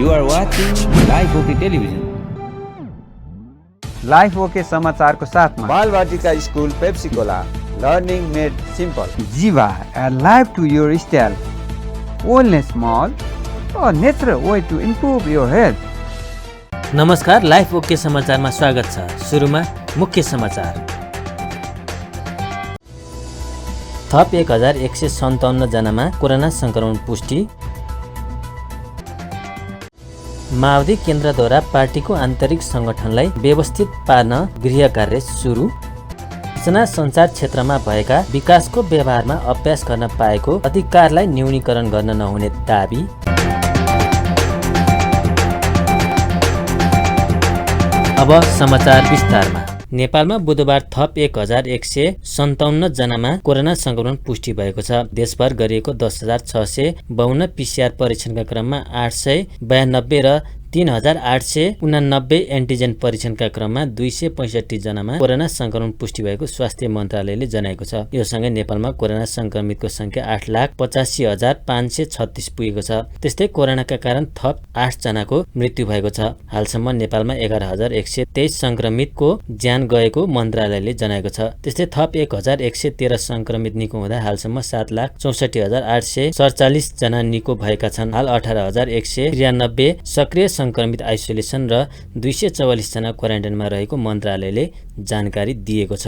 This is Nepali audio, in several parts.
You are watching Live OK Television. Life OK समाचारको साथमा Balvatika school Pepsicola learning made simple Jiva life to your style wellness mall natural way to improve your health. नमस्कार, लाइफ ओके समाचारमा स्वागत छ। सुरुमा मुख्य समाचार। थप 1157 जनामा कोरोना संक्रमण पुष्टि। माओवादी केन्द्रद्वारा पार्टीको आन्तरिक संगठनलाई व्यवस्थित पार्न गृह कार्य सुरु। सूचना सञ्चार क्षेत्रमा भएका विकासको व्यवहारमा अभ्यास गर्न पाएको अधिकारलाई न्यूनीकरण गर्न नहुने दाबी। अब समाचार विस्तारमा। नेपालमा बुधबार थप 1157 जनामा कोरोना संक्रमण पुष्टि भएको छ। देशभर गरिएको 10,652 पीसीआर परीक्षणका क्रममा 892 र 3,889 एन्टिजेन परीक्षणका क्रममा 265 जनामा कोरोना संक्रमण पुष्टि भएको स्वास्थ्य मन्त्रालयले जनाएको छ। यो सँगै नेपालमा कोरोना संक्रमितको संख्या 8,85,536 पुगेको छ। त्यस्तै कोरोनाका कारण थप 8 जनाको मृत्यु भएको छ। हालसम्म नेपालमा 11,123 संक्रमितको ज्यान गएको मन्त्रालयले जनाएको छ। त्यस्तै थप 1,113 संक्रमित निको हुँदा हालसम्म 7,64,847 जना निको भएका छन्। हाल 18,193 सक्रिय संक्रमित आइसोलेसन र 244 जना क्वारेन्टाइनमा रहेको मन्त्रालयले जानकारी दिएको छ।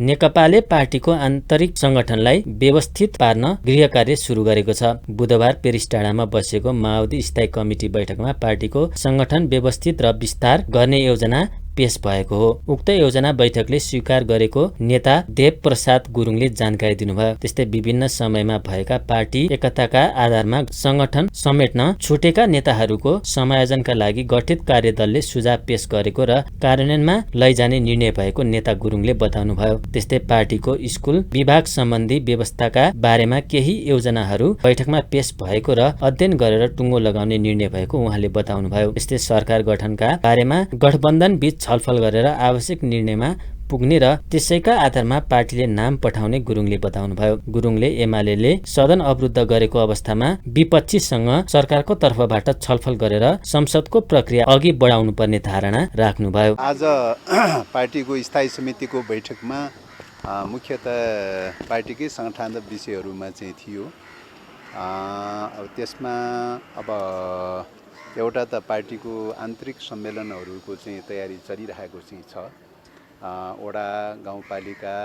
नेकपाले पार्टीको आन्तरिक संगठनलाई व्यवस्थित पार्न गृह कार्य सुरु गरेको छ। बुधबार पेरिस टाढामा बसेको माओवादी स्थायी कमिटी बैठकमा पार्टीको संगठन व्यवस्थित र विस्तार गर्ने योजना पेश भएको हो। उक्त योजना बैठकले स्वीकार गरेको नेता देव प्रसाद गुरुङले जानकारी दिनुभयो। त्यस्तै विभिन्न समयमा भएका पार्टी एकताका आधारमा संगठन समेट्न छुटेका नेताहरूको समायोजनका लागि गठित कार्यदलले सुझाव पेश गरेको र कार्यान्वयनमा लैजाने निर्णय भएको नेता गुरुङले बताउनुभयो। त्यस्तै पार्टीको स्कुल विभाग सम्बन्धी व्यवस्थाका बारेमा केही योजनाहरू बैठकमा पेश भएको र अध्ययन गरेर टुङ्गो लगाउने निर्णय भएको उहाँले बताउनुभयो। त्यस्तै सरकार गठनका बारेमा गठबन्धन बीच छलफल गरेर आवश्यक निर्णयमा पुग्ने र त्यसैका आधारमा पार्टीले नाम पठाउने गुरुङले बताउनुभयो। गुरुङले एमाले सदन अवरुद्ध गरेको अवस्थामा विपक्षीसँग सरकारको तर्फबाट छलफल गरेर संसदको प्रक्रिया अघि बढाउनु पर्ने धारणा राख्नुभयो। आज पार्टीको स्थायी समितिको बैठकमा मुख्यतः पार्टीकै संगठनात्मक विषयहरूमा चाहिँ थियो। त्यसमा अब एउटा त पार्टीको आन्तरिक सम्मेलनहरूको चाहिँ तयारी चलिरहेको चाहिँ छ। वडा गाउँपालिका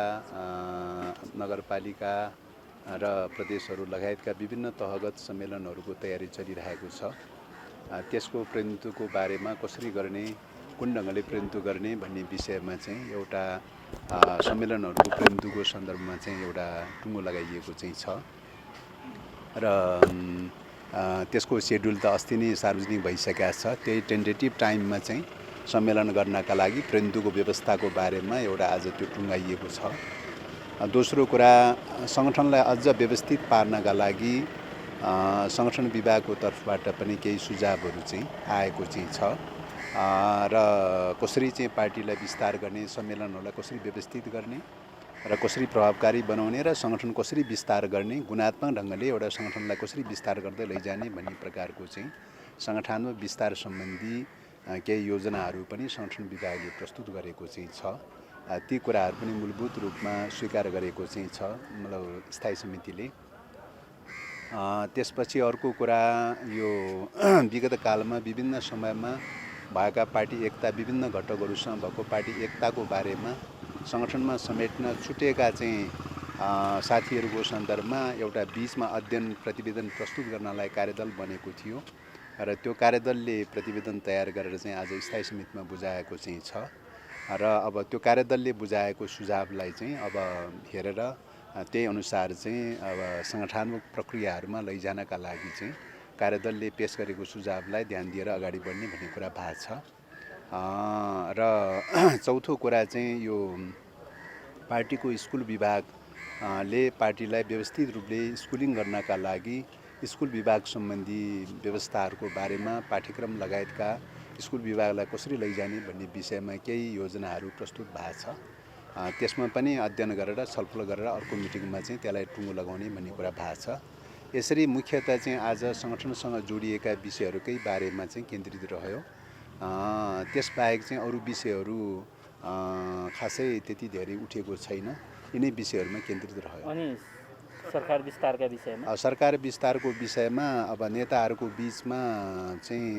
नगरपालिका र प्रदेशहरू लगायतका विभिन्न तहगत सम्मेलनहरूको तयारी चलिरहेको छ। त्यसको प्रतिनिधित्वको बारेमा कसरी गर्ने, कुन ढङ्गले प्रतिनिधित्व गर्ने भन्ने विषयमा चाहिँ एउटा सम्मेलनहरूको प्रतिनिधित्वको सन्दर्भमा चाहिँ एउटा टुङ्गो लगाइएको चाहिँ छ र त्यसको सेड्युल त अस्ति नै सार्वजनिक भइसकेका छ। त्यही टेन्टेटिभ टाइममा चाहिँ सम्मेलन गर्नका लागि प्रतिनिधित्वको व्यवस्थाको बारेमा एउटा आज त्यो टुङ्गाइएको छ। दोस्रो कुरा, सङ्गठनलाई अझ व्यवस्थित पार्नका लागि सङ्गठन विभागको तर्फबाट पनि केही सुझावहरू चाहिँ आएको चाहिँ छ र कसरी चाहिँ पार्टीलाई विस्तार गर्ने, सम्मेलनहरूलाई कसरी व्यवस्थित गर्ने र कसरी प्रभावकारी बनाउने र सङ्गठन कसरी विस्तार गर्ने, गुणात्मक ढङ्गले एउटा सङ्गठनलाई कसरी विस्तार गर्दै लैजाने भन्ने प्रकारको चाहिँ सङ्गठनात्मक विस्तार सम्बन्धी केही योजनाहरू पनि सङ्गठन विभागले प्रस्तुत गरेको चाहिँ छ। ती कुराहरू पनि मूलभूत रूपमा स्वीकार गरेको चाहिँ छ मतलब स्थायी समितिले। त्यसपछि अर्को कुरा, यो विगत कालमा विभिन्न समयमा भएका पार्टी एकता, विभिन्न घटकहरूसँग भएको पार्टी एकताको बारेमा सङ्गठनमा समेट्न छुटेका चाहिँ साथीहरूको सन्दर्भमा एउटा बीचमा अध्ययन प्रतिवेदन प्रस्तुत गर्नलाई कार्यदल बनेको थियो र त्यो कार्यदलले प्रतिवेदन तयार गरेर चाहिँ आज स्थायी समितिमा बुझाएको चाहिँ छ र अब त्यो कार्यदलले बुझाएको सुझावलाई चाहिँ अब हेरेर त्यही अनुसार चाहिँ अब सङ्गठनात्मक प्रक्रियाहरूमा लैजानका लागि चाहिँ कार्यदलले पेश गरेको सुझावलाई ध्यान दिएर अगाडि बढ्ने भन्ने कुरा भएको छ। र चौथो कुरा चाहिँ यो पार्टीको स्कुल विभागले पार्टीलाई व्यवस्थित रूपले स्कुलिङ गर्नका लागि स्कुल विभाग सम्बन्धी व्यवस्थाहरूको बारेमा पाठ्यक्रम लगायतका स्कुल विभागलाई कसरी लैजाने भन्ने विषयमा केही योजनाहरू प्रस्तुत भएको छ। त्यसमा पनि अध्ययन गरेर छलफल गरेर अर्को मिटिङमा चाहिँ त्यसलाई टुङ्गो लगाउने भन्ने कुरा भएको छ। यसरी मुख्यतः चाहिँ आज सङ्गठनसँग जोडिएका विषयहरूकै बारेमा चाहिँ केन्द्रित रह्यो। त्यसबाहेक चाहिँ अरू विषयहरू खासै त्यति धेरै उठेको छैन। यिनै विषयहरूमा केन्द्रित रह्यो। अनि सरकार विस्तारका विषयमा सरकार विस्तारको विषयमा अब नेताहरूको बिचमा चाहिँ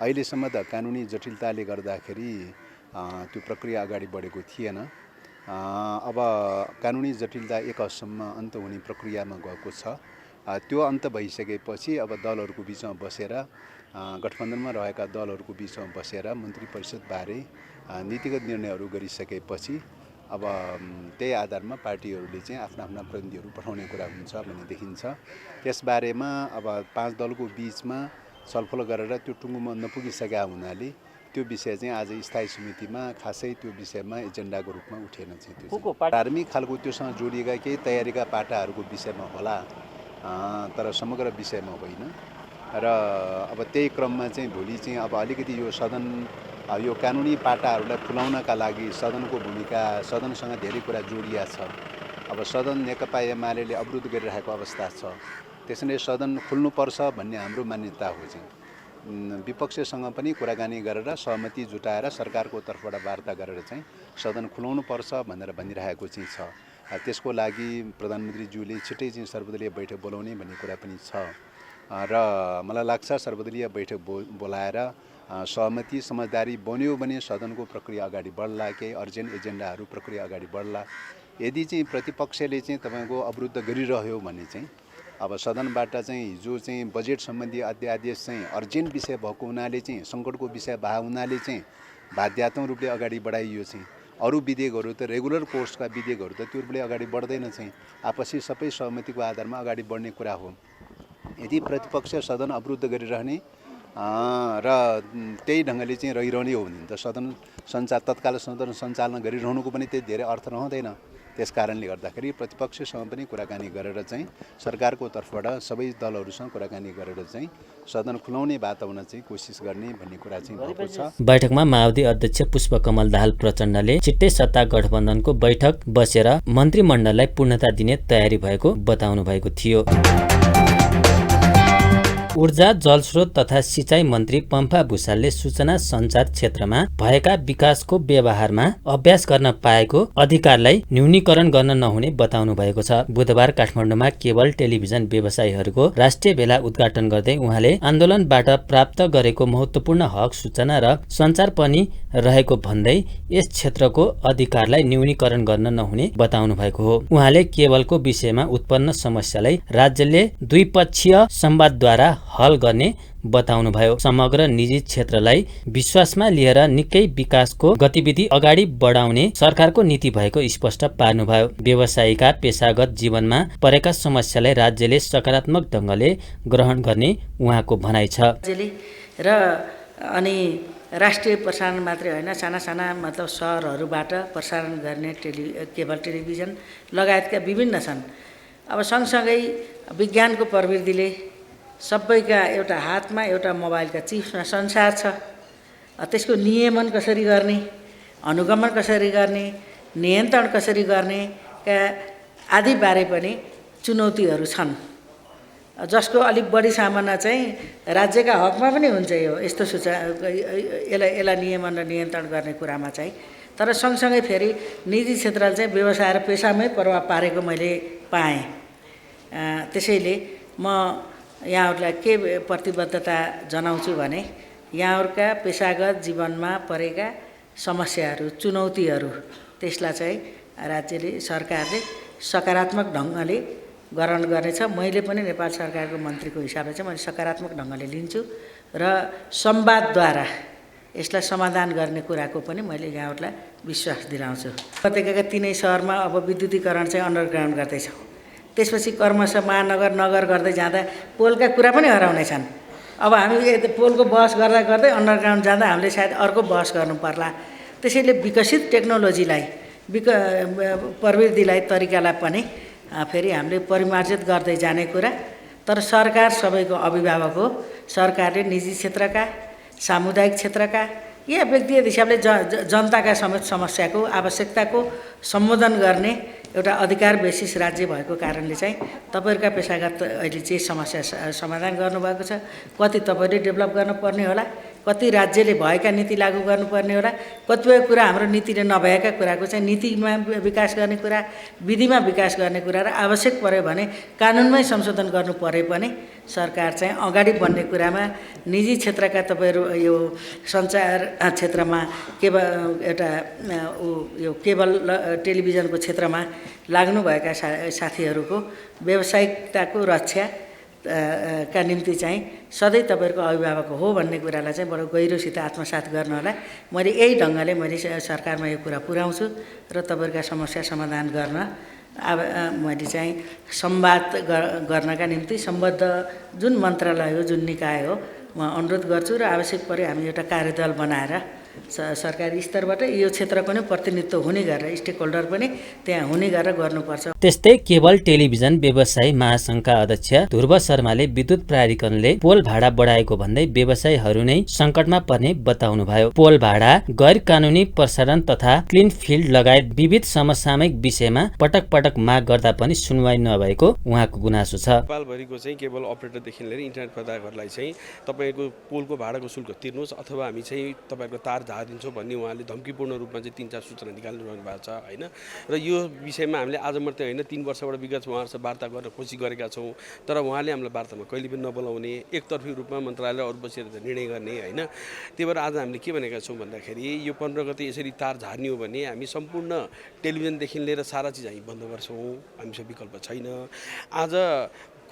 अहिलेसम्म त कानुनी जटिलताले गर्दाखेरि त्यो प्रक्रिया अगाडि बढेको थिएन। अब कानुनी जटिलता एक हदसम्म अन्त हुने प्रक्रियामा गएको छ। त्यो अन्त भइसकेपछि अब दलहरूको बिचमा बसेर गठबन्धनमा रहेका दलहरूको बिचमा बसेर मन्त्री परिषदबारे नीतिगत निर्णयहरू गरिसकेपछि अब त्यही आधारमा पार्टीहरूले चाहिँ आफ्ना प्रतिनिधिहरू पठाउने कुरा हुन्छ भन्ने देखिन्छ। त्यसबारेमा अब 5 दलको बिचमा छलफल गरेर त्यो टुङ्गोमा नपुगिसकेका हुनाले त्यो विषय चाहिँ आज स्थायी समितिमा खासै त्यो विषयमा एजेन्डाको रूपमा उठेन। चाहिँ त्यो धार्मिक खालको त्योसँग जोडिएका केही तयारीका पाटाहरूको विषयमा होला, तर समग्र विषयमा होइन। र अब त्यही क्रममा चाहिँ भोलि चाहिँ अब अलिकति यो सदन यो कानुनी पाटाहरूलाई खुलाउनका लागि सदनको भूमिका सदनसँग धेरै कुरा जोडिया छ। अब सदन नेकपा एमाले अवरुद्ध गरिरहेको अवस्था छ। त्यसैले सदन खुल्नुपर्छ भन्ने हाम्रो मान्यता हो। चाहिँ विपक्षसँग पनि कुराकानी गरेर सहमति जुटाएर सरकारको तर्फबाट वार्ता गरेर चाहिँ सदन खुलाउनुपर्छ भनेर भनिरहेको चाहिँ छ। त्यसको लागि प्रधानमन्त्रीज्यूले छिट्टै चाहिँ सर्वदलीय बैठक बोलाउने भन्ने कुरा पनि छ। र मलाई लाग्छ सर्वदलीय बैठक बोलाएर सहमति समझदारी बन्यो भने सदनको प्रक्रिया अगाडि बढ्ला, केही अर्जेन्ट एजेन्डाहरू प्रक्रिया अगाडि बढ्ला। यदि चाहिँ प्रतिपक्षले चाहिँ तपाईँको अवरुद्ध गरिरह्यो भने चाहिँ अब सदनबाट चाहिँ हिजो चाहिँ बजेट सम्बन्धी अध्यादेश चाहिँ अर्जेन्ट विषय भएको हुनाले चाहिँ सङ्कटको विषय भएको हुनाले चाहिँ बाध्यात्मक रूपले अगाडि बढाइयो। चाहिँ अरू विधेयकहरू त रेगुलर कोर्सका विधेयकहरू त त्यो रूपले अगाडि बढ्दैन। चाहिँ आपसी सबै सहमतिको आधारमा अगाडि बढ्ने कुरा हो। यदि प्रतिपक्ष सदन अवरुद्ध गरिरहने र त्यही ढङ्गले चाहिँ रहिरहने हो भने त सदन तत्काल सदन सञ्चालन गरिरहनुको पनि त्यही धेरै अर्थ रहँदैन। त्यस कारणले गर्दाखेरि प्रतिपक्षसँग पनि कुराकानी गरेर चाहिँ सरकारको तर्फबाट सबै दलहरूसँग कुराकानी गरेर चाहिँ सदन खुलाउने वातावरण चाहिँ कोसिस गर्ने भन्ने कुरा चाहिँ भएको छ। बैठकमा माओवादी अध्यक्ष पुष्पकमल दाहाल प्रचण्डले छिट्टै सत्ता गठबन्धनको बैठक बसेर मन्त्रीमण्डललाई पूर्णता दिने तयारी भएको बताउनु भएको थियो। ऊर्जा जलस्रोत तथा सिँचाइ मन्त्री पम्फा भुसालले सूचना सञ्चार क्षेत्रमा भएका विकासको व्यवहारमा अभ्यास गर्न पाएको अधिकारलाई न्यूनीकरण गर्न नहुने बताउनु भएको छ। बुधबार काठमाडौँमा केबल टेलिभिजन व्यवसायीहरूको राष्ट्रिय भेला उद्घाटन गर्दै उहाँले आन्दोलनबाट प्राप्त गरेको महत्त्वपूर्ण हक सूचना र सञ्चार पनि रहेको भन्दै यस क्षेत्रको अधिकारलाई न्यूनीकरण गर्न नहुने बताउनु भएको हो। उहाँले केबलको विषयमा उत्पन्न समस्यालाई राज्यले द्विपक्षीय संवादद्वारा हल गर्ने बताउनुभयो। समग्र निजी क्षेत्रलाई विश्वासमा लिएर निकै विकासको गतिविधि अगाडि बढाउने सरकारको नीति भएको स्पष्ट पार्नुभयो। व्यवसायीका पेशागत जीवनमा परेका समस्यालाई राज्यले सकारात्मक ढङ्गले ग्रहण गर्ने उहाँको भनाइ छ। र अनि राष्ट्रिय प्रसारण मात्रै होइन, साना साना मतलब सहरहरूबाट प्रसारण गर्ने केबल टेलिभिजन लगायतका विभिन्न छन्। अब सँगसँगै विज्ञानको प्रवृत्तिले सबैका एउटा हातमा एउटा मोबाइलका चिप्समा संसार छ। त्यसको नियमन कसरी गर्ने, अनुगमन कसरी गर्ने, नियन्त्रण कसरी गर्नेका आदिबारे पनि चुनौतीहरू छन्, जसको अलिक बढी सामान्य चाहिँ राज्यका हकमा पनि हुन्छ। यस्तो यसलाई नियमन र नियन्त्रण गर्ने कुरामा चाहिँ। तर सँगसँगै फेरि निजी क्षेत्रले चाहिँ व्यवसाय र पेसामै प्रभाव पारेको मैले पाएँ। त्यसैले म यहाँहरूलाई के प्रतिबद्धता जनाउँछु भने यहाँहरूका पेसागत जीवनमा परेका समस्याहरू, चुनौतीहरू, त्यसलाई चाहिँ राज्यले सरकारले सकारात्मक ढङ्गले ग्रहण गर्नेछ। मैले पनि नेपाल सरकारको मन्त्रीको हिसाबले चाहिँ मैले सकारात्मक ढङ्गले लिन्छु र संवादद्वारा यसलाई समाधान गर्ने कुराको पनि मैले यहाँहरूलाई विश्वास दिलाउँछु। उपत्यकाका 3 सहरमा अब विद्युतीकरण चाहिँ अन्डरग्राउन्ड गर्दैछौँ। त्यसपछि क्रमशः महानगर नगर गर्दै जाँदा पोलका कुरा पनि हराउने छन्। अब हामी पोलको बहस गर्दा गर्दै अन्डरग्राउन्ड जाँदा हामीले सायद अर्को बहस गर्नु पर्ला। त्यसैले विकसित टेक्नोलोजीलाई प्रविधिलाई तरिकालाई पनि फेरि हामीले परिमार्जित गर्दै जाने कुरा। तर सरकार सबैको अभिभावक हो। सरकारले निजी क्षेत्रका, सामुदायिक क्षेत्रका या व्यक्तिगत हिसाबले जनताका समेत समस्याको आवश्यकताको सम्बोधन गर्ने एउटा अधिकार बेसिस राज्य भएको कारणले चाहिँ तपाईँहरूका पेसागत अहिले चाहिँ समस्या समाधान गर्नुभएको छ। कति तपाईँले डेभलप गर्नुपर्ने होला, कति राज्यले भएका नीति लागू गर्नुपर्ने होला, कतिपय कुरा हाम्रो नीतिले नभएका कुराको चाहिँ नीतिमा विकास गर्ने कुरा, विधिमा विकास गर्ने कुरा र आवश्यक पर्यो भने कानुनमै संशोधन गर्नु परे पनि सरकार चाहिँ अगाडि बढ्ने कुरामा निजी क्षेत्रका तपाईँहरू यो सञ्चार क्षेत्रमा एउटा यो केबल टेलिभिजनको क्षेत्रमा लाग्नुभएका साथीहरूको व्यावसायिकताको रक्षा का निम्ति चाहिँ सधैँ तपाईँहरूको अभिभावक हो भन्ने कुरालाई चाहिँ बडो गहिरोसित आत्मसात गर्न होला। मैले यही ढङ्गले मैले सरकारमा यो कुरा पुर्याउँछु र तपाईँहरूका समस्या समाधान गर्न मैले चाहिँ संवाद गर्नका निम्ति सम्बद्ध जुन मन्त्रालय हो, जुन निकाय हो, म अनुरोध गर्छु र आवश्यक परे हामी एउटा कार्यदल बनाएर सरकारी स्तरबाट यो क्षेत्रको नै प्रतिनिधित्व हुने गरेर स्टेक होल्डर पनि त्यहाँ हुने गरेर गर्नुपर्छ। त्यस्तै केबल टेलिभिजन व्यवसायी महासंघका अध्यक्ष ध्रुव शर्माले विद्युत प्राधिकरणले पोल भाडा बढाएको भन्दै व्यवसायीहरू नै संकटमा पर्ने बताउनुभयो। पोल भाडा, गैर कानुनी प्रसारण तथा क्लिन फिल्ड लगायत विविध समसामयिक विषयमा पटक पटक माग गर्दा पनि सुनवाई नभएको उहाँको गुनासो छ। नेपालभरिको चाहिँ केबल अपरेटरदेखि लिएर इन्टरनेट प्रदायकहरूलाई चाहिँ तपाईँको पोलको भाडाको शुल्क तिर्नुहोस् अथवा हामी चाहिँ तपाईँको तार झारिदिन्छौँ भन्ने उहाँले धम्कीपूर्ण रूपमा चाहिँ 3-4 सूचना निकालिरहनु भएको छ होइन। र यो विषयमा हामीले आज मात्रै होइन 3 वर्षबाट विगत उहाँहरूसँग वार्ता गर्न कोसिस गरेका छौँ, तर उहाँले हामीलाई वार्तामा कहिले पनि नबोलाउने, एकतर्फी रूपमा मन्त्रालय अरू बसेर निर्णय गर्ने होइन। त्यही भएर आज हामीले के भनेका छौँ भन्दाखेरि यो 15 गते यसरी तार झार्ने हो भने हामी सम्पूर्ण टेलिभिजनदेखि लिएर सारा चिज हामी बन्द गर्छौँ, हामीसँग विकल्प छैन। आज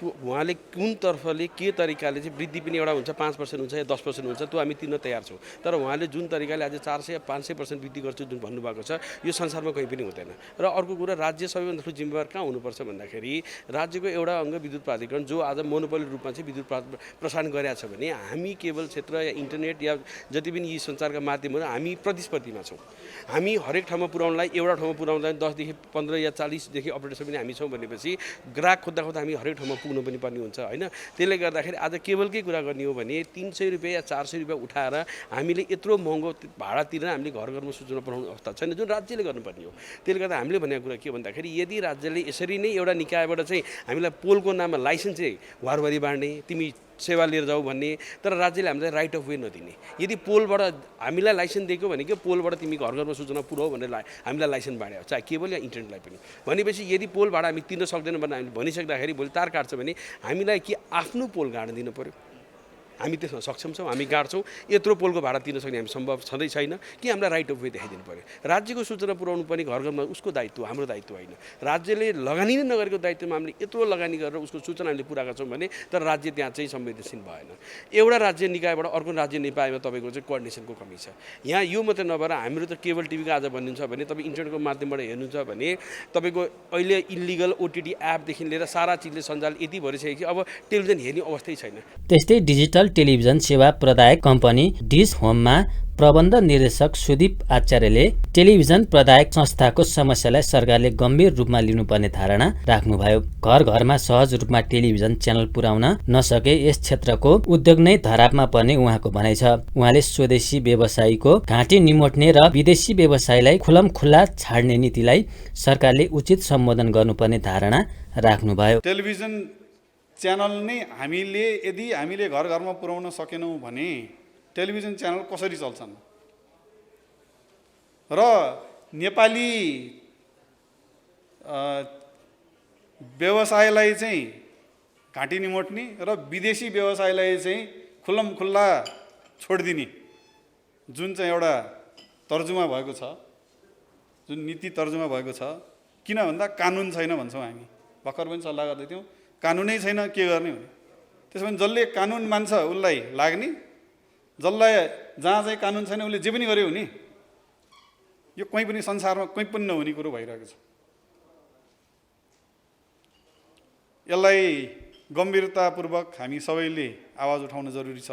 उहाँले कुन तर्फले के तरिकाले चाहिँ वृद्धि पनि एउटा हुन्छ 5% हुन्छ या 10% हुन्छ त्यो हामी तिर्न तयार छौँ, तर उहाँले जुन तरिकाले आज 400 या 500% वृद्धि गर्छु जुन भन्नुभएको छ यो संसारमा कहीँ पनि हुँदैन। र अर्को कुरा राज्य सबैभन्दा ठुलो जिम्मेवार कहाँ हुनुपर्छ भन्दाखेरि राज्यको एउटा अङ्ग विद्युत प्राधिकरण जो आज मोनोपोली रूपमा चाहिँ विद्युत प्रसारण गरेका छ भने हामी केबल क्षेत्र या इन्टरनेट या जति पनि यी सञ्चारका माध्यमहरू हामी प्रतिस्पर्धीमा छौँ। हामी हरेक ठाउँमा पुर्याउनलाई एउटा ठाउँमा पुर्याउँदा 10देखि 15 या 40देखि अपरेटर पनि हामी छौँ भनेपछि ग्राहक खोज्दा खोज्दा हामी हरेक ठाउँमा पुग्नु पनि पर्ने हुन्छ होइन। त्यसले गर्दाखेरि आज केबलकै कुरा गर्ने हो भने 300 रुपियाँ या 400 रुपियाँ उठाएर हामीले यत्रो महँगो भाडा तिरेर हामीले घर घरमा सूचना पुर्याउने अवस्था छैन जुन राज्यले गर्नुपर्ने हो। त्यसले गर्दा हामीले भनेको कुरा के भन्दाखेरि यदि राज्यले यसरी नै एउटा निकायबाट चाहिँ हामीलाई पोलको नाममा लाइसेन्स चाहिँ वारवारी बाँड्ने, तिमी सेवा लिएर जाऊ भन्ने, तर राज्यले हामीलाई राइट अफ वे नदिने, यदि पोलबाट हामीलाई लाइसेन्स दिएको भनेको पोलबाट तिमी घर घरमा सूचना पुऱ्याऊ भनेर हामीलाई लाइसेन्स बाँड्यो चाहे केबल या इन्टरनेटलाई पनि। भनेपछि यदि पोलबाट हामी तिर्न सक्दैनौँ भने हामीले भनिसक्दाखेरि भोलि तार काट्छ भने हामीलाई कि आफ्नो पोल गाड्न दिनु पऱ्यो, हामी त्यसमा सक्षम छौँ, हामी गाड्छौँ, यत्रो पोलको भाडा तिर्न सक्ने हामी सम्भव छँदै छैन कि हामीलाई राइट अफ वे देखाइदिनु पऱ्यो। राज्यको सूचना पुर्याउनु पनि घर घरमा उसको दायित्व, हाम्रो दायित्व होइन। राज्यले लगानी नै नगरेको दायित्वमा हामीले यत्रो लगानी गरेर उसको सूचना हामीले पुऱ्याएका छौँ भने तर राज्य त्यहाँ चाहिँ संवेदनशील भएन। एउटा राज्य निकायबाट अर्को राज्य निकायमा तपाईँको चाहिँ कोअर्डिनेसनको कमी छ। यहाँ यो मात्रै नभएर हाम्रो त केबल टिभीको आज भनिन्छ भने तपाईँ इन्टरनेटको माध्यमबाट हेर्नुहुन्छ भने तपाईँको अहिले इलिगल ओटिटी एपदेखि लिएर सारा चिजले सञ्जाल यति भरिसक्यो कि अब टेलिभिजन हेर्ने अवस्थै छैन। त्यस्तै डिजिटल टेलिभिजन सेवा प्रदायक कम्पनी डिस होममा प्रबन्ध निर्देशक सुदीप आचार्यले टेलिभिजन प्रदायक संस्थाको समस्यालाई सरकारले गम्भीर रूपमा लिनुपर्ने धारणा राख्नुभयो। घर घरमा सहज रूपमा टेलिभिजन च्यानल पुर्याउन नसके यस क्षेत्रको उद्योग नै धरापमा पर्ने उहाँको भनाइ छ। उहाँले स्वदेशी व्यवसायीको घाँटी निमोट्ने र विदेशी व्यवसायीलाई खुल्ला छाड्ने नीतिलाई सरकारले उचित सम्बोधन गर्नुपर्ने धारणा राख्नुभयो। टेलिभिजन च्यानल नै यदि हामीले घर घरमा पुर्याउन सकेनौँ भने टेलिभिजन च्यानल कसरी चल्छन् र नेपाली व्यवसायलाई चाहिँ घाँटी निमोट्ने र विदेशी व्यवसायलाई चाहिँ खुल्ला छोडिदिने जुन चाहिँ एउटा तर्जुमा भएको छ, जुन नीति तर्जुमा भएको छ। किन भन्दा कानुन छैन भन्छौँ हामी, भर्खर पनि सल्लाह गर्दै थियौँ, कानुनै छैन के गर्ने भने। त्यसो भने जसले कानुन मान्छ उसलाई लाग्ने, जसलाई जहाँ चाहिँ कानुन छैन उसले जे पनि गर्यो हुने। यो कहीँ पनि संसारमा कहीँ पनि नहुने कुरो भइरहेको छ। यसलाई गम्भीरतापूर्वक हामी सबैले आवाज उठाउन जरुरी छ।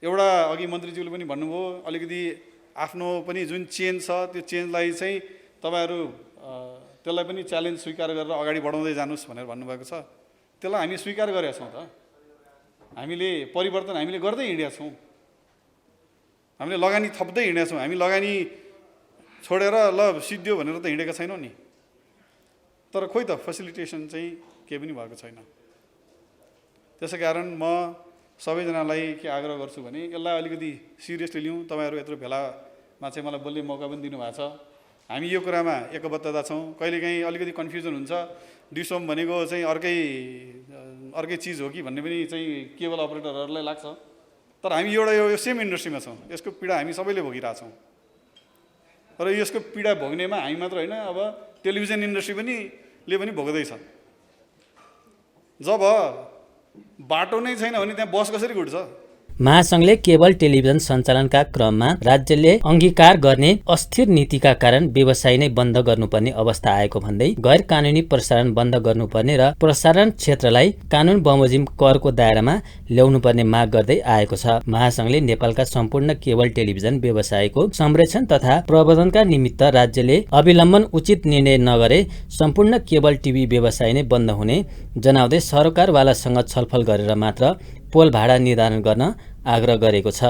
एउटा अघि मन्त्रीज्यूले पनि भन्नुभयो अलिकति आफ्नो पनि जुन चेन्ज छ त्यो चेन्जलाई चाहिँ तपाईँहरू त्यसलाई पनि च्यालेन्ज स्वीकार गरेर अगाडि बढाउँदै जानुहोस् भनेर भन्नुभएको छ। त्यसलाई हामी स्वीकार गरेका छौँ त, हामीले परिवर्तन हामीले गर्दै हिँडेका छौँ, हामीले लगानी थप्दै हिँडेका छौँ। हामी लगानी छोडेर ल सिद्धियो भनेर त हिँडेका छैनौँ नि। तर खोइ त फेसिलिटेसन चाहिँ केही पनि भएको छैन। त्यसै कारण म सबैजनालाई के आग्रह गर्छु भने यसलाई अलिकति सिरियसली लिउँ। तपाईँहरू यत्रो भेलामा चाहिँ मलाई बोल्ने मौका पनि दिनुभएको छ। हामी यो कुरामा एकबद्धता छौँ। कहिलेकाहीँ अलिकति कन्फ्युजन हुन्छ, डिसोम भनेको चाहिँ अर्कै चिज हो कि भन्ने पनि चाहिँ केबल अपरेटरहरूलाई लाग्छ। तर हामी एउटा यो सेम इन्डस्ट्रीमा छौँ, यसको पीडा हामी सबैले भोगिरहेछौँ र यसको पीडा भोग्नेमा हामी मात्र होइन, अब टेलिभिजन इन्डस्ट्री पनि भोग्दैछ। जब बाटो नै छैन भने त्यहाँ बस कसरी गुड्छ? महासंघले केबल टेलिभिजन सञ्चालनका क्रममा राज्यले अंगीकार गर्ने अस्थिर नीतिका कारण व्यवसाय नै बन्द गर्नुपर्ने अवस्था आएको भन्दै गैर कानुनी प्रसारण बन्द गर्नुपर्ने र प्रसारण क्षेत्रलाई कानुन बमोजिम करको दायरामा ल्याउनुपर्ने माग गर्दै आएको छ। महासंघले नेपालका सम्पूर्ण केबल टेलिभिजन व्यवसायको संरक्षण तथा प्रवर्धनका निमित्त राज्यले अविलम्बन उचित निर्णय नगरे सम्पूर्ण केबल टिभी व्यवसाय नै बन्द हुने जनाउँदै सरकारवालासँग छलफल गरेर मात्र पोल भाडा निर्धारण गर्न आग्रह गरेको छ।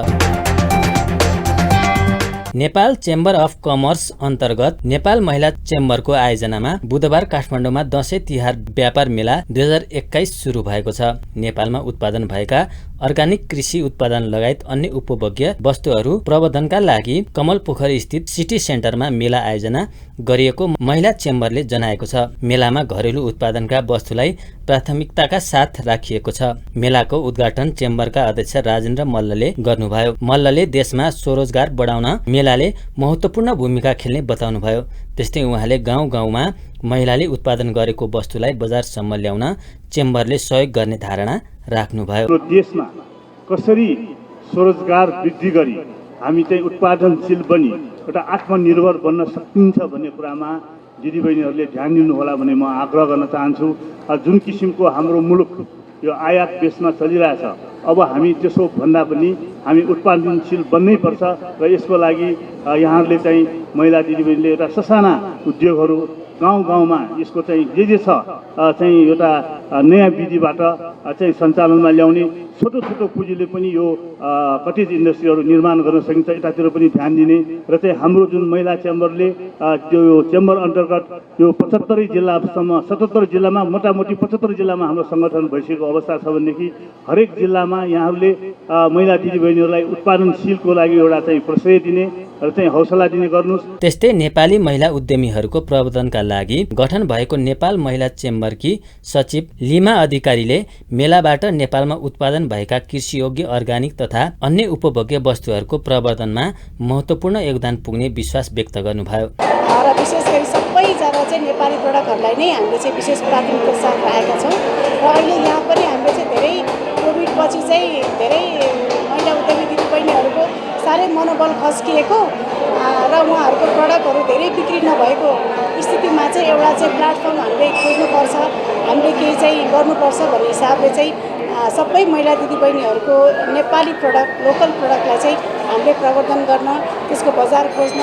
नेपाल चेम्बर अफ कमर्स अन्तर्गत नेपाल महिला चेम्बरको आयोजनामा बुधबार काठमाडौँमा दशैं तिहार व्यापार मेला 2021 सुरु भएको छ। नेपालमा उत्पादन भएका अर्गानिक कृषि उत्पादन लगायत अन्य उपभोग्य वस्तुहरू प्रवर्धनका लागि कमल पोखरी स्थित सिटी सेन्टरमा मेला आयोजना गरिएको महिला चेम्बरले जनाएको छ। मेलामा घरेलु उत्पादनका वस्तुलाई प्राथमिकताका साथ राखिएको छ। मेलाको उद्घाटन चेम्बरका अध्यक्ष राजेन्द्र मल्लले गर्नुभयो। मल्लले देशमा स्वरोजगार बढाउन मेलाले महत्त्वपूर्ण भूमिका खेल्ने बताउनुभयो। त्यस्तै उहाँले गाउँ-गाउँमा महिलाले उत्पादन गरेको वस्तुलाई बजारसम्म ल्याउन चेम्बरले सहयोग गर्ने धारणा राख्नुभयो। देशमा कसरी स्वरोजगार वृद्धि गरी हामी चाहिँ उत्पादनशील बनी एउटा आत्मनिर्भर बन्न सकिन्छ भन्ने कुरामा दिदीबहिनीहरूले ध्यान दिनुहोला भन्ने म आग्रह गर्न चाहन्छु। जुन किसिमको हाम्रो मुलुक यो आयात बेसमा चलिरहेछ, अब हामी त्यसो भन्दा पनि हामी उत्पादनशील बन्नै पर्छ र यसको लागि यहाँहरूले चाहिँ महिला दिदीबहिनीले एउटा ससाना उद्योगहरू गाउँ-गाउँमा यसको चाहिँ जे छ चाहिँ एउटा नयाँ विधिबाट चाहिँ सञ्चालनमा ल्याउने छोटो पुँजीले पनि यो कटेज इन्डस्ट्रीहरू निर्माण गर्न सकिन्छ। यतातिर पनि ध्यान दिने र चाहिँ हाम्रो जुन महिला चेम्बरले त्यो चेम्बर अन्तर्गत यो 75 जिल्लासम्म 77 जिल्लामा मोटामोटी 75 जिल्लामा हाम्रो सङ्गठन भइसकेको अवस्था छ भनेदेखि हरेक जिल्लामा यहाँहरूले महिला दिदीबहिनीहरूलाई उत्पादनशीलको लागि एउटा चाहिँ प्रश्रय दिने र चाहिँ हौसला दिने गर्नुहोस्। त्यस्तै नेपाली महिला उद्यमीहरूको प्रवर्धनका लागि गठन भएको नेपाल महिला चेम्बरकी सचिव लिमा अधिकारीले मेलाबाट नेपालमा उत्पादन भएका कृषियोग्य अर्गानिक तथा अन्य उपभोग्य वस्तुहरूको प्रवर्धनमा महत्त्वपूर्ण योगदान पुग्ने विश्वास व्यक्त गर्नुभयो। र विशेष गरी सबैजना चाहिँ नेपाली प्रडक्टहरूलाई नै हामीले चाहिँ विशेष प्राथमिकता साथ राखेका छौँ र अहिले यहाँ पनि हामीले चाहिँ धेरै कोभिड पछि चाहिँ धेरै महिला उद्यमी दिदीबहिनीहरूको साह्रै मनोबल खस्किएको र उहाँहरूको प्रडक्टहरू धेरै बिक्री नभएको स्थितिमा चाहिँ एउटा चाहिँ प्लेटफर्म हामीले खोज्नुपर्छ, हामीले केही चाहिँ गर्नुपर्छ भन्ने हिसाबले चाहिँ सबै महिला दिदीबहिनीहरूको नेपाली प्रडक्ट लोकल प्रडक्टलाई चाहिँ हामीले प्रवर्धन गर्न, त्यसको बजार खोज्न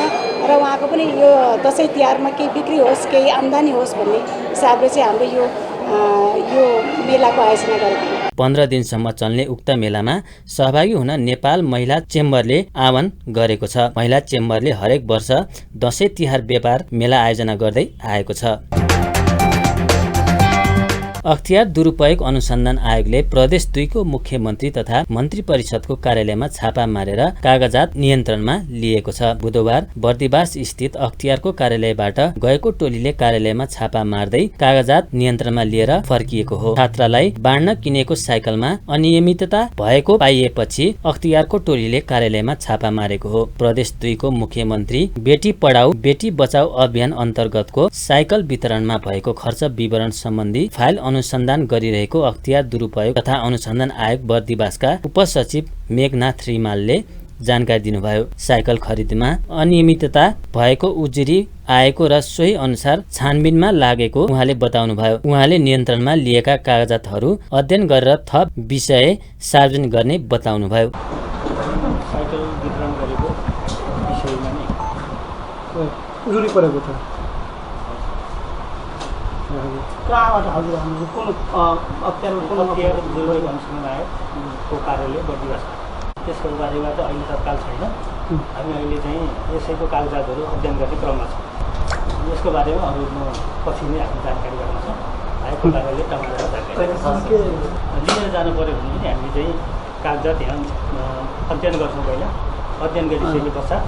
र उहाँको पनि यो दसैँ तिहारमा केही बिक्री होस्, केही आम्दानी होस् भन्ने हिसाबले चाहिँ हामीले यो मेलाको आयोजना गरेको। 15 दिनसम्म चल्ने उक्त मेलामा सहभागी हुन नेपाल महिला चेम्बरले आह्वान गरेको छ। महिला चेम्बरले हरेक वर्ष दशैं तिहार व्यापार मेला आयोजना गर्दै आएको छ। अख्तियार दुरुपयोग अनुसन्धान आयोगले प्रदेश 2 को मुख्यमन्त्री तथा मन्त्री परिषदको कार्यालयमा छापा मारेर कागजात नियन्त्रणमा लिएको छ। बुधबार बर्दिवास स्थित अख्तियारको कार्यालयबाट गएको टोलीले कार्यालयमा छापा मार्दै कागजात नियन्त्रणमा लिएर फर्किएको हो। छात्रालाई बाँड्न किनेको साइकलमा अनियमितता भएको पाइएपछि अख्तियारको टोलीले कार्यालयमा छापा मारेको हो। प्रदेश 2 को मुख्यमन्त्री बेटी पढाऊ बेटी बचाऊ अभियान अन्तर्गतको साइकल वितरणमा भएको खर्च विवरण सम्बन्धी फाइल अनुसन्धान गरिरहेको अख्तियार दुरुपयोग तथा अनुसन्धान आयोग बर्दिवासका उपसचिव मेघनाथ रिमालले जानकारी दिनुभयो। साइकल खरिदमा अनियमितता भएको उजुरी आएको र सोही अनुसार छानबिनमा लागेको उहाँले बताउनुभयो। उहाँले नियन्त्रणमा लिएका कागजातहरू अध्ययन गरेर थप विषय सार्वजनिक गर्ने बताउनुभयो। साइकल वितरण गरेको विषयमा नि उजुरी परेको छ। कहाँबाट हजुर हाम्रो कुन अख्तियार दुरुपयोग अनुसन्धान आयोगको कार्यालय बर्दिवास, त्यसको बारेमा चाहिँ अहिले तत्काल छैन। हामी अहिले चाहिँ यसैको कागजातहरू अध्ययन गर्ने क्रममा छौँ। यसको बारेमा अरू म पछि नै हामी जानकारी गराउँछौँ। आएको कारणले टमाटर जानकारी लिएर जानु पऱ्यो भने पनि हामी चाहिँ कागजात यहाँ अध्ययन गर्छौँ। पहिला अध्ययन गरिसके पश्चात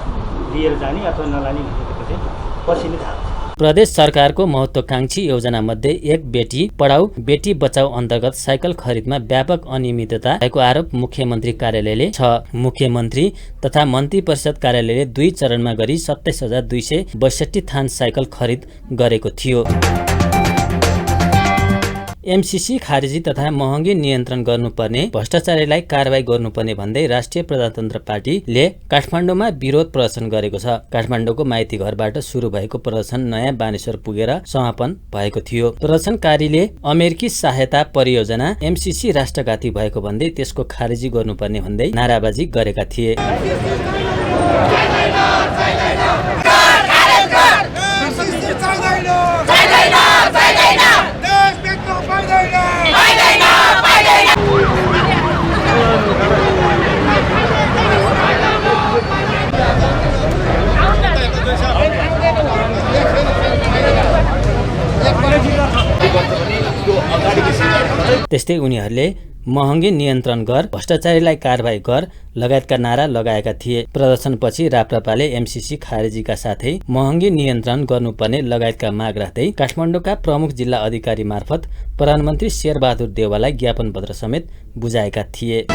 लिएर जाने अथवा नलाने भनेको चाहिँ पछि नै थाहा हुन्छ। प्रदेश सरकारको महत्त्वाकांक्षी योजनामध्ये एक बेटी पढाऊ बेटी बचाऊ अन्तर्गत साइकल खरिदमा व्यापक अनियमितता भएको आरोप मुख्यमन्त्री कार्यालयले छ। मुख्यमन्त्री तथा मन्त्री परिषद कार्यालयले 2 चरणमा गरी 27,262 थान साइकल खरिद गरेको थियो। एमसीसी खारेजी तथा महँगी नियन्त्रण गर्नुपर्ने, भ्रष्टाचारीलाई कारबाही गर्नुपर्ने भन्दै राष्ट्रिय प्रजातन्त्र पार्टीले काठमाडौँमा विरोध प्रदर्शन गरेको छ। काठमाडौँको माइती घरबाट सुरु भएको प्रदर्शन नयाँ बानेश्वर पुगेर समापन भएको थियो। प्रदर्शनकारीले अमेरिकी सहायता परियोजना एमसीसी राष्ट्रघाती भएको भन्दै त्यसको खारेजी गर्नुपर्ने भन्दै नाराबाजी गरेका थिए। त्यस्तै उनीहरूले महँगी नियन्त्रण गर, भ्रष्टाचारीलाई कारबाही गर लगायतका नारा लगाएका थिए। प्रदर्शनपछि राप्रपाले एमसीसी खारेजीका साथै महँगी नियन्त्रण गर्नुपर्ने लगायतका माग राख्दै काठमाडौँका प्रमुख जिल्ला अधिकारी मार्फत प्रधानमन्त्री शेरबहादुर देउवालाई ज्ञापन पत्र समेत बुझाएका थिए।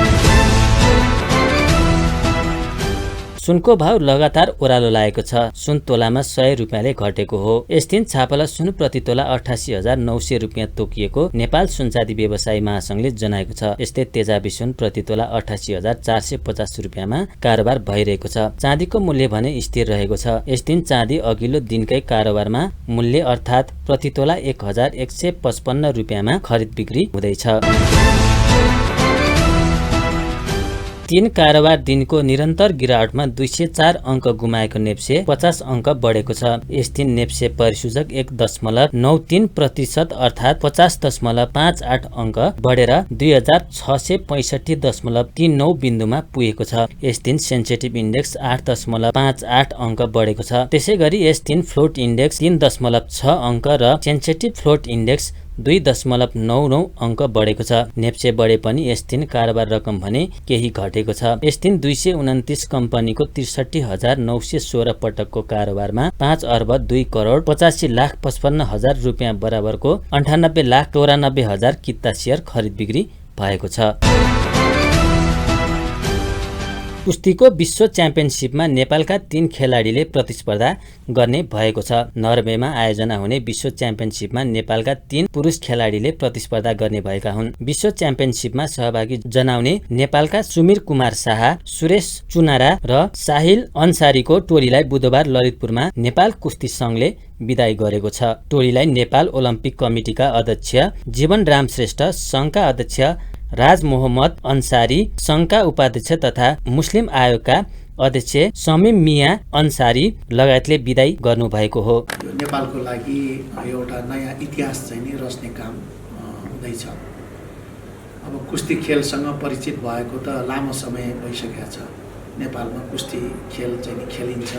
सुनको भाव लगातार ओह्रालो लागेको छ। सुन तोलामा 100 रुपियाँले घटेको हो। यस दिन छापला सुन प्रति तोला 88,900 रुपियाँ तोकिएको नेपाल सुनचाँदी व्यवसायी महासंघले जनाएको छ। यस्तै तेजाबी सुन प्रति तोला 88,450 रुपियाँमा कारोबार भइरहेको छ। चाँदीको मूल्य भने स्थिर रहेको छ। यस दिन चाँदी अघिल्लो दिनकै कारोबारमा मूल्य अर्थात् प्रति तोला 1,155 रुपियाँमा खरिद बिक्री हुँदैछ। 3 कारोबार दिनको निरन्तर गिरावटमा 204 अङ्क गुमाएको नेप्से 50 अङ्क बढेको छ। यस दिन नेप्से परिसूचक 1.93% अर्थात् 50.58 अङ्क बढेर 2665.39 बिन्दुमा पुगेको छ। यस दिन सेन्सेटिभ इन्डेक्स 8.58 अङ्क बढेको छ। त्यसै गरी यस दिन फ्लोट इन्डेक्स 3.6 अङ्क र सेन्सेटिभ फ्लोट इन्डेक्स 2.99 अङ्क बढेको छ। नेप्से बढे पनि यस दिन कारोबार रकम भने केही घटेको छ। यस दिन 229 कम्पनीको 63,916 पटकको कारोबारमा 5 अर्ब 2 करोड 85,55,000 रुपियाँ बराबरको 98,94,000 किता सेयर खरिद बिक्री भएको छ। कुस्तीको विश्व च्याम्पियनसिपमा नेपालका 3 खेलाडीले प्रतिस्पर्धा गर्ने भएको छ। नर्वेमा आयोजना हुने विश्व च्याम्पियनसिपमा नेपालका 3 पुरुष खेलाडीले प्रतिस्पर्धा गर्ने भएका हुन्। विश्व च्याम्पियनसिपमा सहभागी जनाउने नेपालका सुमिर कुमार शाह, सुरेश चुनारा र साहिल अन्सारीको टोलीलाई बुधबार ललितपुरमा नेपाल कुस्ती संघले विदाई गरेको छ। टोलीलाई नेपाल ओलम्पिक कमिटीका अध्यक्ष जीवन राम श्रेष्ठ, संघका अध्यक्ष राज मोहम्मद अन्सारी, संघका उपाध्यक्ष तथा मुस्लिम आयोगका अध्यक्ष समीम मिया अन्सारी लगायतले विदाई गर्नु भएको हो। नेपालको लागि एउटा नयाँ इतिहास चाहिँ नि रच्ने काम हुँदैछ। अब कुस्ती खेलसँग परिचित भएको त लामो समय भइसकेको छ। नेपालमा कुस्ती खेल चाहिँ नि खेलिन्छ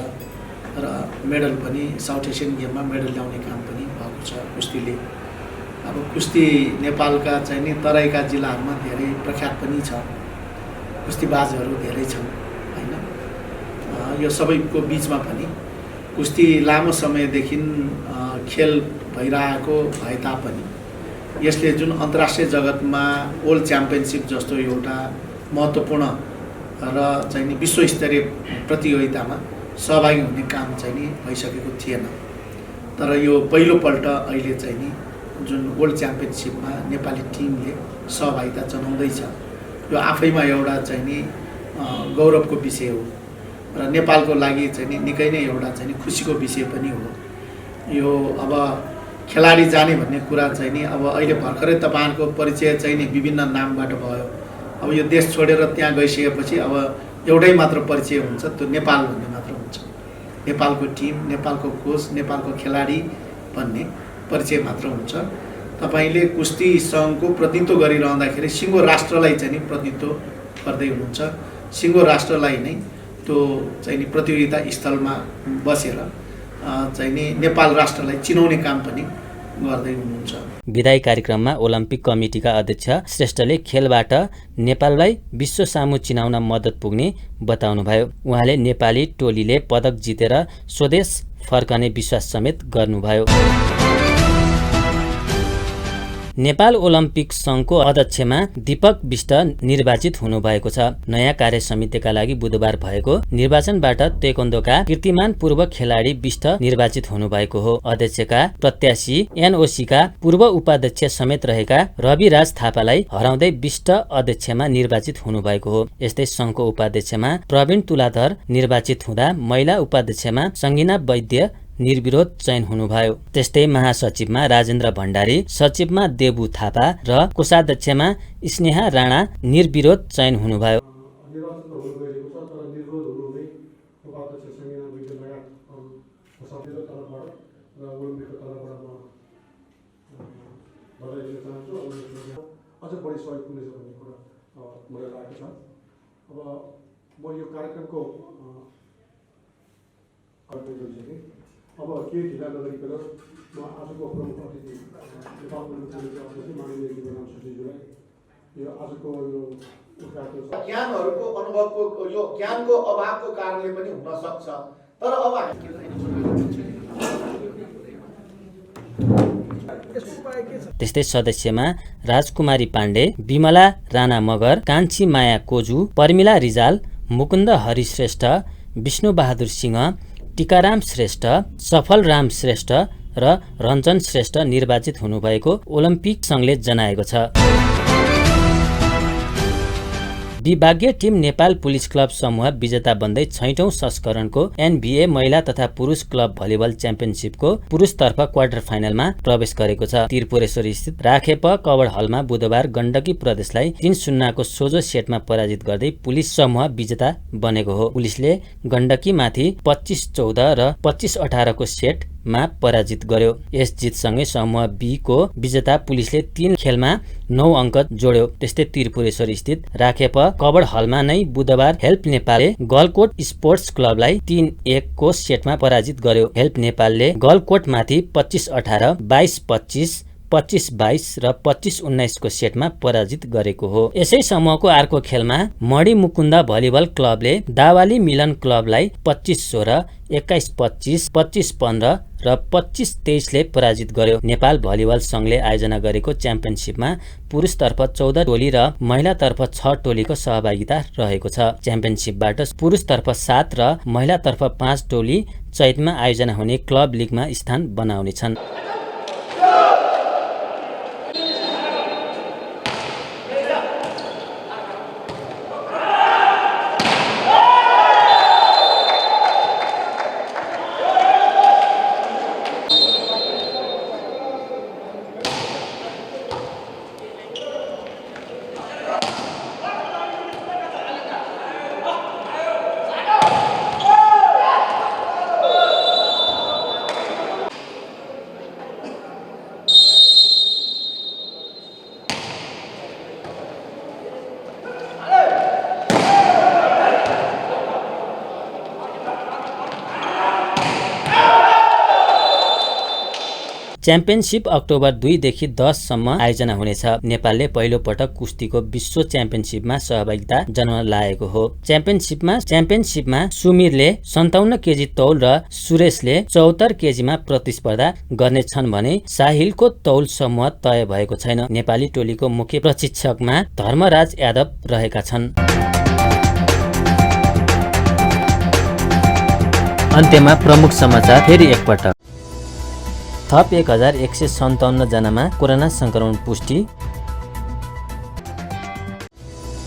र मेडल पनि साउथ एसियन गेममा मेडल ल्याउने काम पनि भएको छ कुस्तीले। अब कुस्ती नेपालका चाहिँ नि तराईका जिल्लाहरूमा धेरै प्रख्यात पनि छ। कुस्तीबाजहरू धेरै छन् हैन। यो सबैको बीचमा पनि कुस्ती लामो समयदेखि खेल भइरहेको भए तापनि यसले जुन अन्तर्राष्ट्रिय जगतमा वर्ल्ड च्याम्पियनसिप जस्तो एउटा महत्त्वपूर्ण र चाहिँ नि विश्वस्तरीय प्रतियोगितामा सहभागी हुने काम चाहिँ नि भइसकेको थिएन। तर यो पहिलोपल्ट अहिले चाहिँ नि जुन वर्ल्ड च्याम्पियनसिपमा नेपाली टिमले सहभागिता जनाउँदैछ, यो आफैमा एउटा चाहिँ नि गौरवको विषय हो र नेपालको लागि चाहिँ नि निकै नै एउटा चाहिँ नि खुसीको विषय पनि हो। यो अब खेलाडी जाने भन्ने कुरा चाहिँ नि अब अहिले भर्खरै तपाईँहरूको परिचय चाहिँ नि विभिन्न नामबाट भयो। अब यो देश छोडेर त्यहाँ गइसकेपछि अब एउटै मात्र परिचय हुन्छ, त्यो नेपाल भन्ने मात्र हुन्छ। नेपालको टिम, नेपालको कोच, नेपालको खेलाडी भन्ने परिचय मात्र हुन्छ। तपाईले कुस्ती सङ्घको प्रतिनिधित्व गरिरहँदाखेरि सिङ्गो राष्ट्रलाई चाहिँ नि प्रतिनिधित्व गर्दै हुनुहुन्छ। सिङ्गो राष्ट्रलाई नै त्यो चाहिँ नि प्रतियोगिता स्थलमा बसेर चाहिँ नि नेपाल राष्ट्रलाई चिनाउने काम पनि गर्दै हुनुहुन्छ। विदाई कार्यक्रममा ओलम्पिक कमिटीका अध्यक्ष श्रेष्ठले खेलबाट नेपाललाई विश्व सामु चिनाउन मद्दत पुग्ने बताउनुभयो। उहाँले नेपाली टोलीले पदक जितेर स्वदेश फर्कने विश्वास समेत गर्नुभयो। नेपाल ओलम्पिक सङ्घको अध्यक्षमा दीपक बिष्ट निर्वाचित हुनुभएको छ। नयाँ कार्य समितिका लागि बुधबार भएको निर्वाचनबाट तेक्वोन्दोका कीर्तिमान पूर्व खेलाडी बिष्ट निर्वाचित हुनुभएको हो। अध्यक्षका प्रत्याशी एनओसीका पूर्व उपाध्यक्ष समेत रहेका रविराज थापालाई हराउँदै बिष्ट अध्यक्षमा निर्वाचित हुनुभएको हो। यस्तै सङ्घको उपाध्यक्षमा प्रवीण तुलाधर निर्वाचित हुँदा महिला उपाध्यक्षमा सङ्गीना वैद्य निर्विरोध चयन हुनुभयो। त्यस्तै महासचिवमा राजेन्द्र भण्डारी, सचिवमा देबु थापा र कोषाध्यक्षमा स्नेहा राणा निर्विरोध चयन हुनुभयो। अब केही ढिला नगरिकन म आजको प्रमुख अतिथि नेपाल ओलम्पिक अध्यक्ष माननीय जीवनराम छेत्रीज्यूलाई यो आजको यो ज्ञानहरूको अनुभवको यो ज्ञानको अभावको कारणले पनि हुन सक्छ, तर अब त्यस्तै सदस्यमा राजकुमारी पाण्डे, विमला राणा मगर, कान्छी माया कोजु, पर्मिला रिजाल, मुकुन्द हरिश्रेष्ठ, विष्णुबहादुर सिंह, टीकाराम श्रेष्ठ, सफल राम श्रेष्ठ र रञ्जन श्रेष्ठ निर्वाचित हुनुभएको ओलम्पिक सङ्घले जनाएको छ। विभागीय टिम नेपाल पुलिस क्लब समूह विजेता बन्दै 6औं संस्करणको NBA महिला तथा पुरुष क्लब भलिबल च्याम्पियनसिपको पुरुषतर्फ क्वार्टर फाइनलमा प्रवेश गरेको छ। त्रिपुरेश्वर स्थित राखेप कवड हलमा बुधबार गण्डकी प्रदेशलाई 3-0 को सोझो सेटमा पराजित गर्दै पुलिस समूह विजेता बनेको हो। पुलिसले गण्डकीमाथि 25-14 र 25-18 को सेटमा पराजित गर्यो। यस जितसँगै समूह बी को विजेता पुलिसले 3 खेलमा 9 अङ्क जोड्यो। त्यस्तै त्रिपुरेश्वर स्थित राखेप कवड हलमा नै बुधबार हेल्प नेपालले गलकोट स्पोर्ट्स क्लबलाई 3-1 को सेटमा पराजित गर्यो। हेल्प नेपालले गलकोटमाथि 25-18, 22-25, 25-22 र 25-19 को सेटमा पराजित गरेको हो। यसै समूहको अर्को खेलमा मणि मुकुन्द भलिबल क्लबले दावाली मिलन क्लबलाई 25-16, 21-25, 25-15 र 25-23 ले पराजित गर्यो। नेपाल भलिबल संघले आयोजना गरेको च्याम्पियनसिपमा पुरुषतर्फ 14 टोली र महिलातर्फ 6 टोलीको सहभागिता रहेको छ। च्याम्पियनसिपबाट पुरुषतर्फ 7 र महिलातर्फ 5 टोली चैतमा आयोजना हुने क्लब लिगमा स्थान बनाउनेछन्। च्याम्पियनसिप अक्टोबर 2 देखि 10 सम्म आयोजना हुनेछ। नेपालले पहिलो पटक कुस्तीको विश्व च्याम्पियनसिपमा सहभागिता जनाउन लागेको हो। च्याम्पियनसिपमा सुमिरले 57 केजी तौल र सुरेशले 74 केजीमा प्रतिस्पर्धा गर्नेछन् भने साहिलको तौल समूह तय भएको छैन। नेपाली टोलीको मुख्य प्रशिक्षकमा धर्मराज यादव रहेका छन्। अन्त्यमा प्रमुख समाचार फेरि एकपटक। थप 1157 जनामा कोरोना संक्रमण पुष्टि।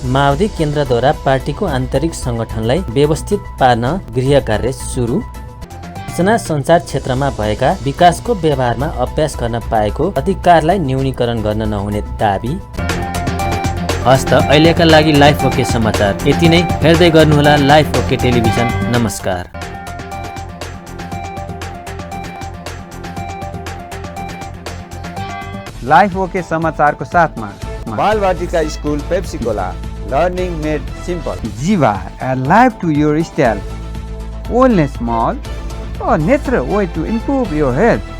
माओवादी केन्द्रद्वारा पार्टीको आन्तरिक संगठनलाई व्यवस्थित पार्न गृह कार्य सुरु। सूचना सञ्चार क्षेत्रमा भएका विकासको व्यवहारमा अभ्यास गर्न पाएको अधिकारलाई न्यूनीकरण गर्न नहुने दाबी। हस्त अहिलेका लागि लाइफ ओके समाचार यति नै। हेर्दै गर्नुहोला लाइफ ओके टेलिभिजन। नमस्कार। लाइफ ओके समाचारको साथमा Balvatika school Pepsicola, learning made simple, Jiva, a life to your style, wellness mall, or natural way to improve your health.